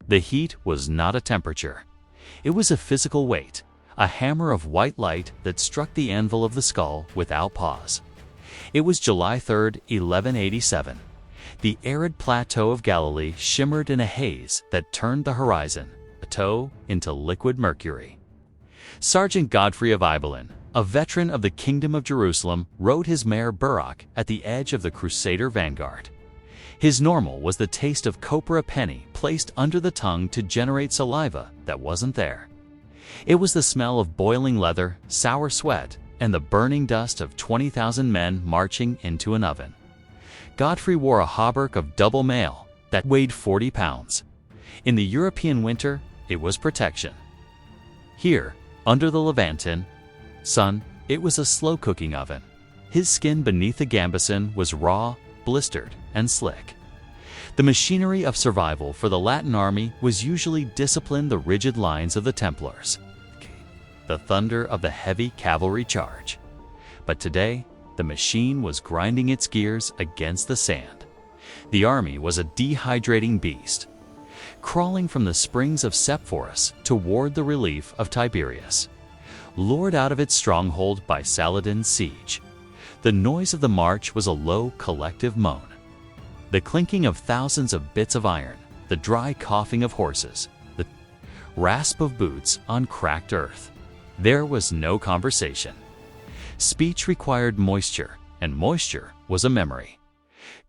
The heat was not a temperature. It was a physical weight, a hammer of white light that struck the anvil of the skull without pause. It was July 3, 1187. The arid plateau of Galilee shimmered in a haze that turned the horizon, plateau, into liquid mercury. Sergeant Godfrey of Ibelin, a veteran of the Kingdom of Jerusalem, rode his mare Burrock at the edge of the Crusader vanguard. His normal was the taste of copra penny placed under the tongue to generate saliva that wasn't there. It was the smell of boiling leather, sour sweat, and the burning dust of 20,000 men marching into an oven. Godfrey wore a hauberk of double mail that weighed 40 pounds. In the European winter, it was protection. Here, under the Levantin sun, it was a slow-cooking oven. His skin beneath the gambeson was raw, blistered, and slick. The machinery of survival for the Latin army was usually discipline the rigid lines of the Templars, the thunder of the heavy cavalry charge. But today, the machine was grinding its gears against the sand. The army was a dehydrating beast, crawling from the springs of Sepphoris toward the relief of Tiberias, lured out of its stronghold by Saladin's siege. The noise of the march was a low collective moan. The clinking of thousands of bits of iron, the dry coughing of horses, the rasp of boots on cracked earth. There was no conversation. Speech required moisture, and moisture was a memory.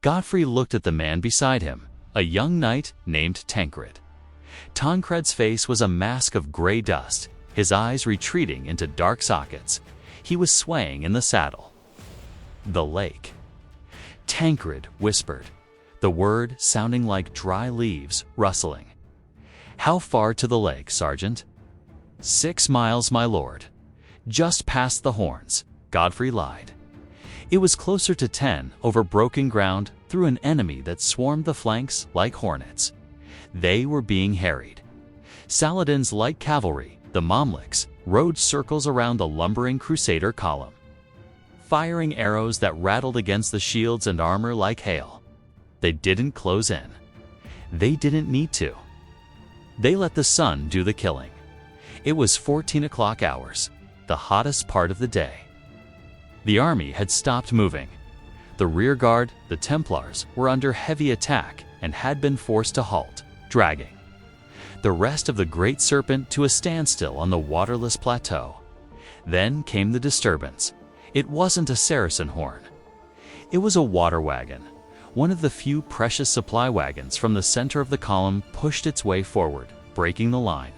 Godfrey looked at the man beside him, a young knight named Tancred. Tancred's face was a mask of gray dust, his eyes retreating into dark sockets. He was swaying in the saddle. The lake. Tancred whispered, the word sounding like dry leaves rustling. How far to the lake, Sergeant? 6 miles, my lord. Just past the Horns, Godfrey lied. It was closer to 10 over broken ground through an enemy that swarmed the flanks like hornets. They were being harried. Saladin's light cavalry, the Mamluks, rode circles around the lumbering Crusader column, firing arrows that rattled against the shields and armor like hail. They didn't close in. They didn't need to. They let the sun do the killing. It was 14 o'clock hours, the hottest part of the day. The army had stopped moving. The rear guard, the Templars, were under heavy attack and had been forced to halt, dragging the rest of the Great Serpent to a standstill on the waterless plateau. Then came the disturbance. It wasn't a Saracen horn. It was a water wagon. One of the few precious supply wagons from the center of the column pushed its way forward, breaking the line.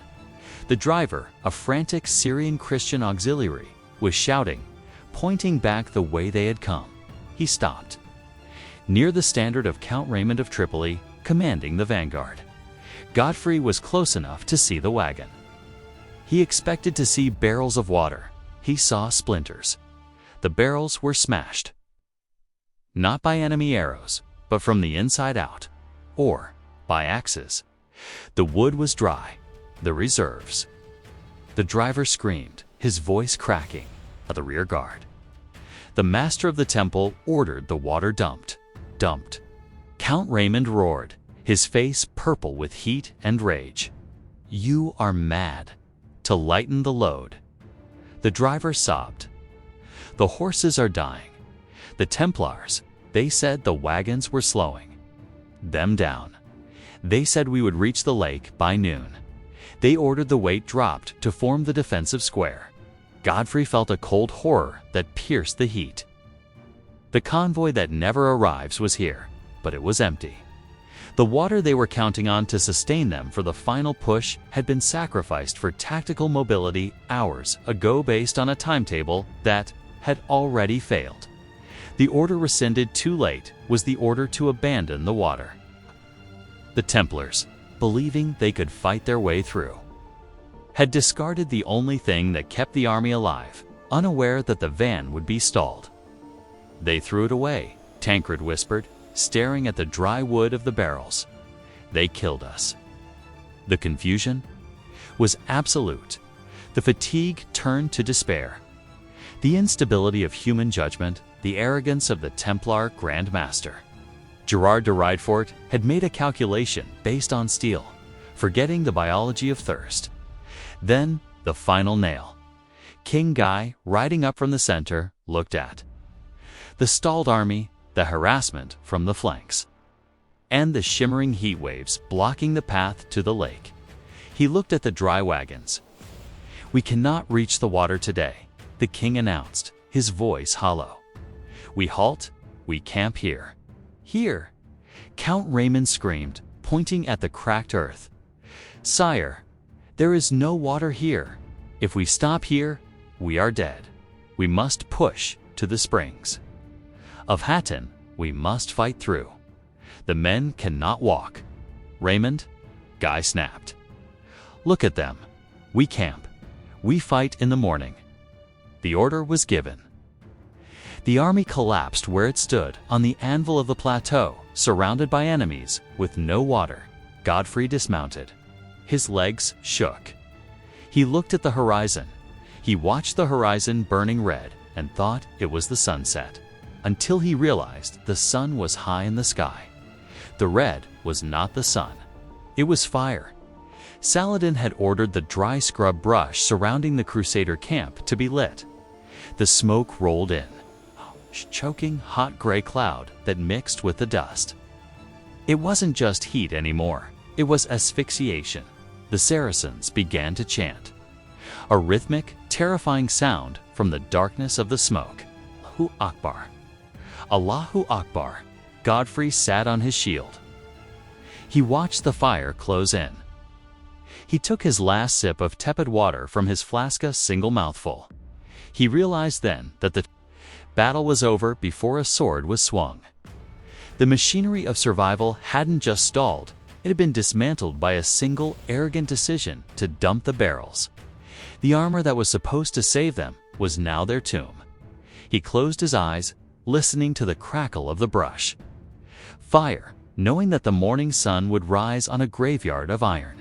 The driver, a frantic Syrian Christian auxiliary, was shouting, pointing back the way they had come. He stopped near the standard of Count Raymond of Tripoli, commanding the vanguard. Godfrey was close enough to see the wagon. He expected to see barrels of water. He saw splinters. The barrels were smashed, not by enemy arrows, but from the inside out, or by axes. The wood was dry, the reserves. The driver screamed, his voice cracking, at the rear guard. The master of the temple ordered the water dumped. Count Raymond roared, his face purple with heat and rage. You are mad. To lighten the load. The driver sobbed. The horses are dying. The Templars, they said the wagons were slowing them down. They said we would reach the lake by noon. They ordered the weight dropped to form the defensive square. Godfrey felt a cold horror that pierced the heat. The convoy that never arrives was here, but it was empty. The water they were counting on to sustain them for the final push had been sacrificed for tactical mobility hours ago based on a timetable that had already failed. The order rescinded too late was the order to abandon the water. The Templars, believing they could fight their way through, had discarded the only thing that kept the army alive, unaware that the van would be stalled. They threw it away, Tancred whispered, staring at the dry wood of the barrels. They killed us. The confusion was absolute. The fatigue turned to despair. The instability of human judgment, the arrogance of the Templar Grand Master. Gerard de Riedfort had made a calculation based on steel. forgetting the biology of thirst. Then, the final nail. King Guy, riding up from the center, looked at the stalled army, the harassment from the flanks, and the shimmering heat waves blocking the path to the lake. He looked at the dry wagons. "We cannot reach the water today," the king announced, his voice hollow. "We halt, we camp here." "Here!" Count Raymond screamed, pointing at the cracked earth. "Sire, there is no water here. If we stop here, we are dead. We must push to the springs of Hattin. We must fight through. The men cannot walk." "Raymond," Guy snapped. "Look at them. We camp. We fight in the morning." The order was given. The army collapsed where it stood on the anvil of the plateau, surrounded by enemies, with no water. Godfrey dismounted. His legs shook. He looked at the horizon. He watched the horizon burning red and thought it was the sunset, until he realized the sun was high in the sky. The red was not the sun. It was fire. Saladin had ordered the dry scrub brush surrounding the Crusader camp to be lit. The smoke rolled in, choking hot gray cloud that mixed with the dust. It wasn't just heat anymore. It was asphyxiation. The Saracens began to chant, a rhythmic, terrifying sound from the darkness of the smoke. Allahu Akbar. Allahu Akbar. Godfrey sat on his shield. He watched the fire close in. He took his last sip of tepid water from his flask, a single mouthful. He realized then that the battle was over before a sword was swung. The machinery of survival hadn't just stalled, it had been dismantled by a single, arrogant decision to dump the barrels. The armor that was supposed to save them was now their tomb. He closed his eyes, listening to the crackle of the brush. Fire, knowing that the morning sun would rise on a graveyard of iron.